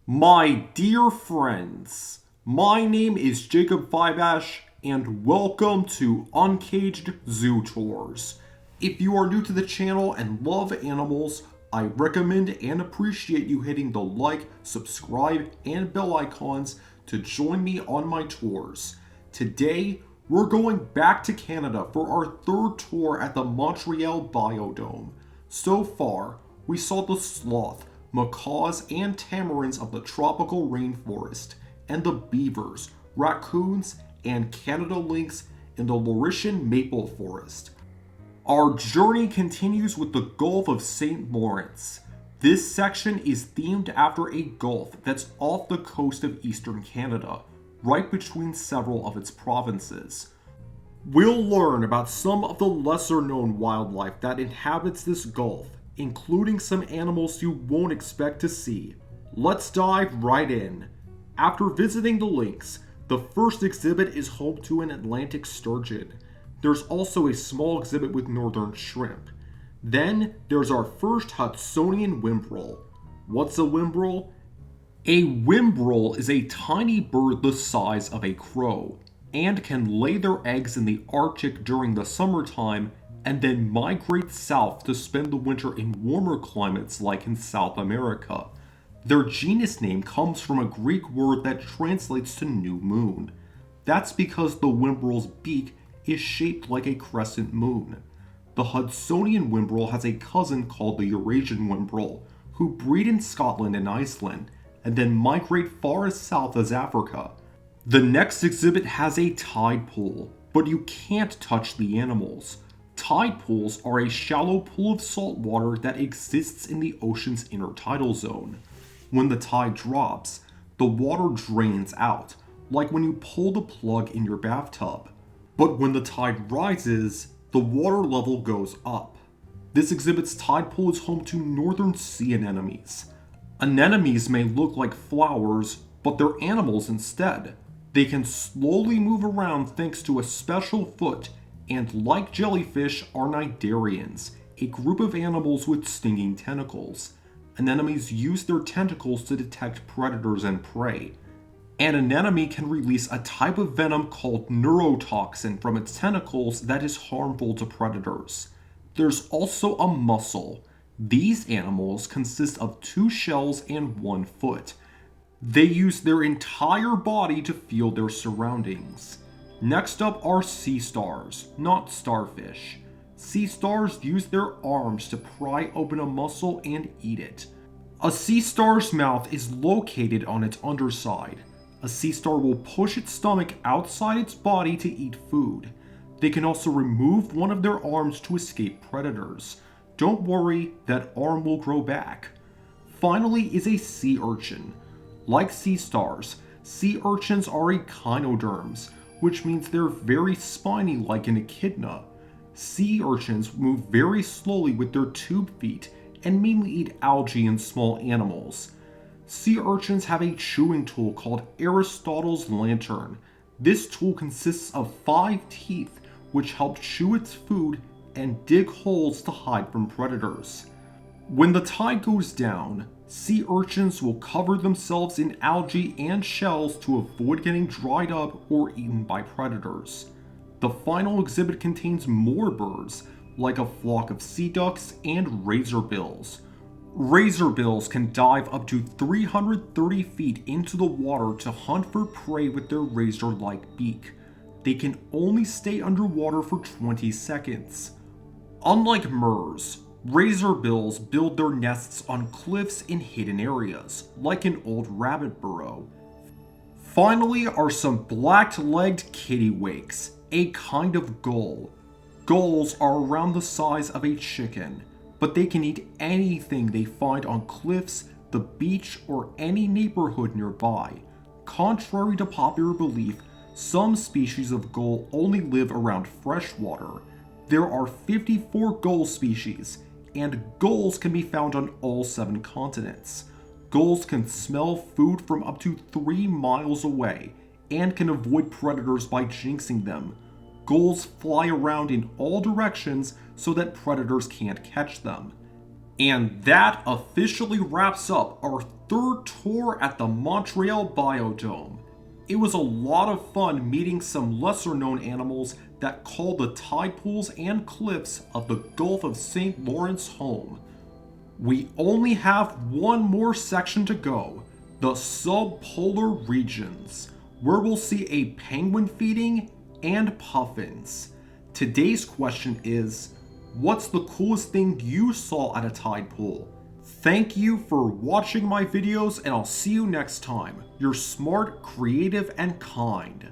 My dear friends, my name is Jacob Fiveash, and welcome to Uncaged Zoo Tours. If you are new to the channel and love animals, I recommend and appreciate you hitting the like, subscribe, and bell icons to join me on my tours. Today, we're going back to Canada for our third tour at the Montreal Biodome. So far, we saw the sloth, macaws, and tamarins of the tropical rainforest, and the beavers, raccoons, and Canada lynx in the Laurentian maple forest. Our journey continues with the Gulf of St. Lawrence. This section is themed after a gulf that's off the coast of eastern Canada, right between several of its provinces. We'll learn about some of the lesser known wildlife that inhabits this gulf, including some animals you won't expect to see. Let's dive right in. After visiting the lynx, the first exhibit is home to an Atlantic sturgeon. There's also a small exhibit with northern shrimp. Then there's our first Hudsonian whimbrel. What's a whimbrel? A whimbrel is a tiny bird the size of a crow, and can lay their eggs in the Arctic during the summertime and then migrate south to spend the winter in warmer climates like in South America. Their genus name comes from a Greek word that translates to new moon. That's because the whimbrel's beak is shaped like a crescent moon. The Hudsonian whimbrel has a cousin called the Eurasian whimbrel, who breed in Scotland and Iceland, and then migrate far as south as Africa. The next exhibit has a tidepool, but you can't touch the animals. Tide pools are a shallow pool of salt water that exists in the ocean's intertidal zone. When the tide drops, the water drains out, like when you pull the plug in your bathtub. But when the tide rises, the water level goes up. This exhibit's tide pool is home to northern sea anemones. Anemones may look like flowers, but they're animals instead. They can slowly move around thanks to a special foot, and like jellyfish are cnidarians, a group of animals with stinging tentacles. Anemones use their tentacles to detect predators and prey. An anemone can release a type of venom called neurotoxin from its tentacles that is harmful to predators. There's also a mussel. These animals consist of 2 shells and 1 foot. They use their entire body to feel their surroundings. Next up are sea stars, not starfish. Sea stars use their arms to pry open a mussel and eat it. A sea star's mouth is located on its underside. A sea star will push its stomach outside its body to eat food. They can also remove one of their arms to escape predators. Don't worry, that arm will grow back. Finally is a sea urchin. Like sea stars, sea urchins are echinoderms, which means they're very spiny like an echidna. Sea urchins move very slowly with their tube feet and mainly eat algae and small animals. Sea urchins have a chewing tool called Aristotle's lantern. This tool consists of 5 teeth, which help chew its food and dig holes to hide from predators. When the tide goes down, sea urchins will cover themselves in algae and shells to avoid getting dried up or eaten by predators. The final exhibit contains more birds, like a flock of sea ducks and razorbills. Razorbills can dive up to 330 feet into the water to hunt for prey with their razor-like beak. They can only stay underwater for 20 seconds. Unlike murres, razorbills build their nests on cliffs in hidden areas, like an old rabbit burrow. Finally are some black-legged kittiwakes, a kind of gull. Gulls are around the size of a chicken, but they can eat anything they find on cliffs, the beach, or any neighborhood nearby. Contrary to popular belief, some species of gull only live around fresh water. There are 54 gull species, and gulls can be found on all 7 continents. Gulls can smell food from up to 3 miles away, and can avoid predators by jinxing them. Gulls fly around in all directions so that predators can't catch them. And that officially wraps up our third tour at the Montreal Biodome. It was a lot of fun meeting some lesser known animals that call the tidepools and cliffs of the Gulf of St. Lawrence home. We only have one more section to go, the subpolar regions, where we'll see a penguin feeding and puffins. Today's question is, what's the coolest thing you saw at a tide pool? Thank you for watching my videos, and I'll see you next time. You're smart, creative, and kind.